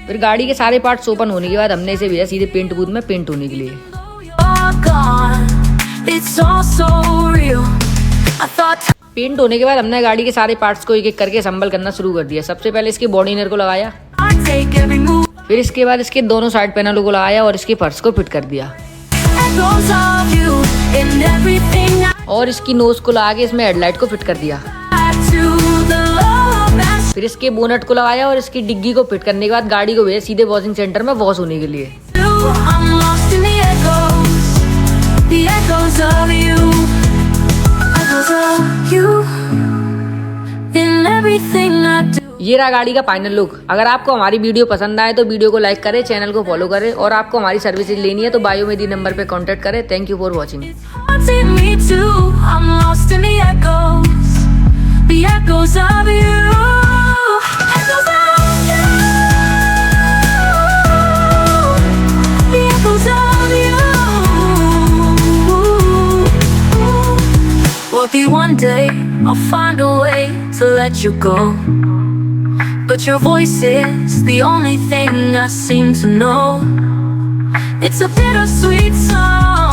फिर गाड़ी के सारे पार्ट्स ओपन होने के बाद हमने इसे भेजा सीधे पेंट बूथ में पेंट होने के लिए। पेंट होने के बाद हमने गाड़ी के सारे पार्ट्स को एक एक करके असेंबल करना शुरू कर दिया। सबसे पहले इसके बॉडी इनर को लगाया, फिर इसके बाद इसके दोनों साइड पैनलों को लगाया और इसके फर्श को फिट कर दिया और इसकी नोज को लगा के इसमें हेडलाइट को फिट कर दिया। फिर इसके बोनट को लगाया और इसकी डिग्गी को फिट करने के बाद गाड़ी को भेजा सीधे वॉशिंग सेंटर में वॉश होने के लिए। ये रहा गाड़ी का फाइनल लुक। अगर आपको हमारी वीडियो पसंद आए तो वीडियो को लाइक करें, चैनल को फॉलो करें और आपको हमारी सर्विसेज लेनी है तो बायो में दी नंबर पे कांटेक्ट करें। Thank you for watching. Maybe one day I'll find a way to let you go, but your voice is the only thing I seem to know. It's a bittersweet song.